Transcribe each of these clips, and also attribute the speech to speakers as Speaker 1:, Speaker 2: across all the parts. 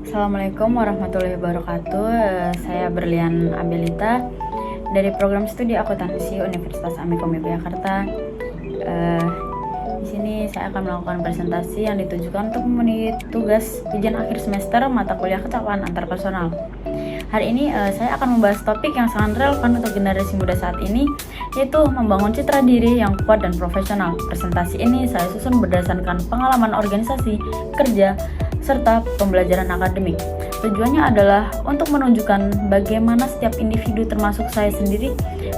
Speaker 1: Assalamualaikum warahmatullahi wabarakatuh. Saya Berlian Abelita dari program studi akuntansi Universitas Amikom Yogyakarta. Di sini saya akan melakukan presentasi yang ditujukan untuk memenuhi tugas ujian akhir semester mata kuliah ketakwaan antarpersonal. Hari ini saya akan membahas topik yang sangat relevan untuk generasi muda saat ini, yaitu membangun citra diri yang kuat dan profesional. Presentasi ini saya susun berdasarkan pengalaman organisasi, kerja, serta pembelajaran akademik. Tujuannya adalah untuk menunjukkan bagaimana setiap individu termasuk saya sendiri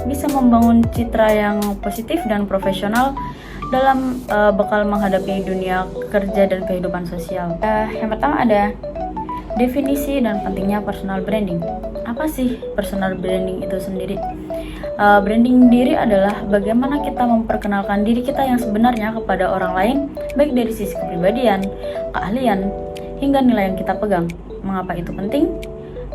Speaker 1: bisa membangun citra yang positif dan profesional dalam bekal menghadapi dunia kerja dan kehidupan sosial. Yang pertama ada definisi dan pentingnya personal branding. Apa sih personal branding itu sendiri? Branding diri adalah bagaimana kita memperkenalkan diri kita yang sebenarnya kepada orang lain, baik dari sisi kepribadian, keahlian, hingga nilai yang kita pegang. Mengapa itu penting?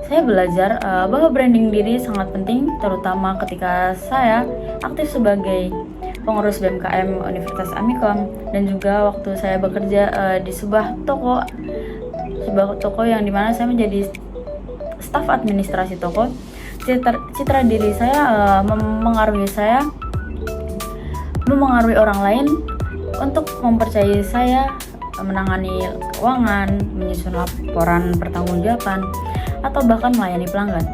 Speaker 1: Saya belajar bahwa branding diri sangat penting, terutama ketika saya aktif sebagai pengurus BMKM Universitas Amikom dan juga waktu saya bekerja di sebuah toko yang dimana saya menjadi staf administrasi toko. Citra diri saya memengaruhi orang lain untuk mempercayai saya menangani keuangan, menyusun laporan pertanggungjawaban, atau bahkan melayani pelanggan.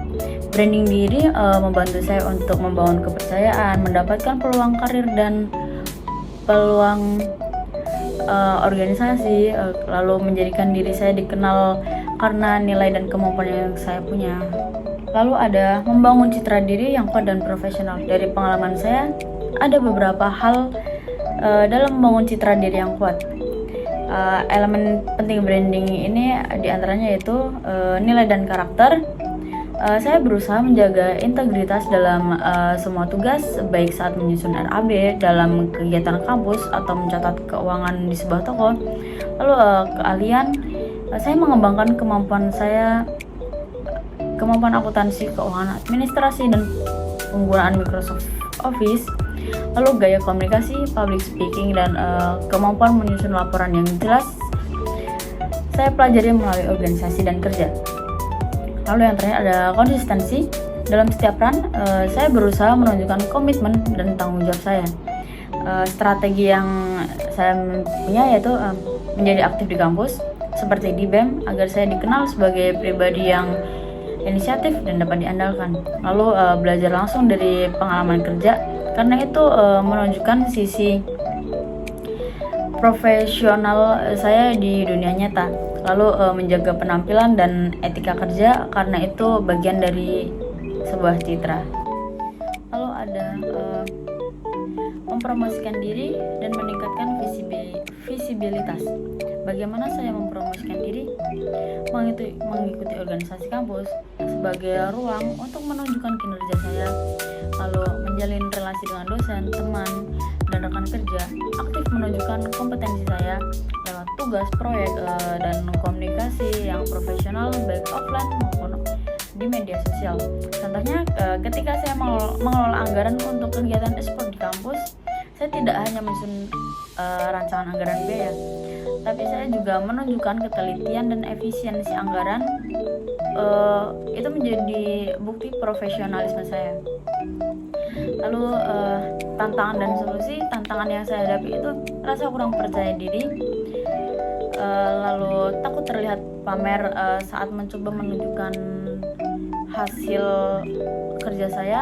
Speaker 1: Branding diri membantu saya untuk membangun kepercayaan, mendapatkan peluang karir dan peluang organisasi, lalu menjadikan diri saya dikenal karena nilai dan kemampuan yang saya punya. Lalu ada membangun citra diri yang kuat dan profesional. Dari pengalaman saya, ada beberapa hal dalam membangun citra diri yang kuat. Elemen penting branding ini diantaranya yaitu nilai dan karakter. Saya berusaha menjaga integritas dalam semua tugas, baik saat menyusun RAB, dalam kegiatan kampus, atau mencatat keuangan di sebuah toko. Lalu keahlian, saya mengembangkan kemampuan akuntansi, keuangan, administrasi, dan penggunaan Microsoft Office. Lalu gaya komunikasi, public speaking, dan kemampuan menyusun laporan yang jelas saya pelajari melalui organisasi dan kerja. Lalu yang terakhir ada konsistensi. Dalam setiap peran, saya berusaha menunjukkan komitmen dan tanggung jawab saya. Strategi yang saya punya yaitu menjadi aktif di kampus, seperti di BEM, agar saya dikenal sebagai pribadi yang inisiatif dan dapat diandalkan. Lalu belajar langsung dari pengalaman kerja, karena itu menunjukkan sisi profesional saya di dunia nyata. Lalu menjaga penampilan dan etika kerja, karena itu bagian dari sebuah citra. Lalu ada mempromosikan diri dan meningkatkan visibilitas. Bagaimana saya mempromosikan diri? Mengikuti organisasi kampus sebagai ruang untuk menunjukkan kinerja saya, lalu menjalin relasi dengan dosen, teman, dan rekan kerja, aktif menunjukkan kompetensi saya lewat tugas, proyek, dan komunikasi yang profesional baik offline maupun di media sosial. Contohnya ketika saya mengelola anggaran untuk kegiatan e-sport di kampus, saya tidak hanya menyusun rancangan anggaran biaya, tapi saya juga menunjukkan ketelitian dan efisiensi anggaran. Itu menjadi bukti profesionalisme saya. Lalu tantangan dan solusi. Tantangan yang saya hadapi itu rasa kurang percaya diri, lalu takut terlihat pamer saat mencoba menunjukkan hasil kerja saya,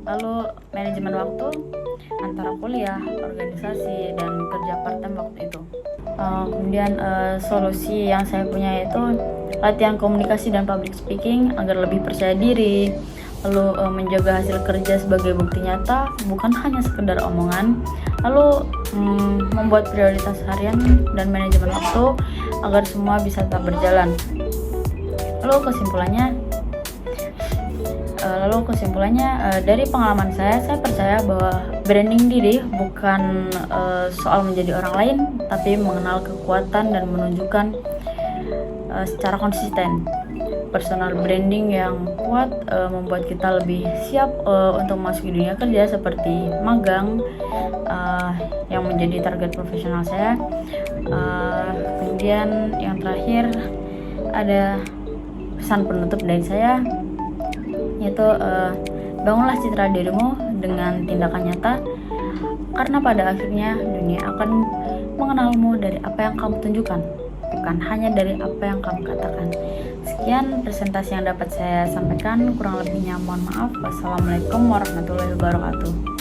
Speaker 1: lalu manajemen waktu antara kuliah, organisasi, dan kerja part-time waktu itu. Kemudian solusi yang saya punya yaitu latihan komunikasi dan public speaking agar lebih percaya diri, lalu menjaga hasil kerja sebagai bukti nyata, bukan hanya sekedar omongan, lalu membuat prioritas harian dan manajemen waktu agar semua bisa tetap berjalan. Lalu kesimpulannya, dari pengalaman saya percaya bahwa branding diri bukan soal menjadi orang lain, tapi mengenal kekuatan dan menunjukkan secara konsisten. Personal branding yang kuat membuat kita lebih siap untuk masuk di dunia kerja seperti magang yang menjadi target profesional saya. Kemudian yang terakhir ada pesan penutup dari saya yaitu bangunlah citra dirimu dengan tindakan nyata, karena pada akhirnya dunia akan mengenalmu dari apa yang kamu tunjukkan, bukan hanya dari apa yang kamu katakan. Sekian presentasi yang dapat saya sampaikan, kurang lebihnya mohon maaf. Wassalamualaikum warahmatullahi wabarakatuh.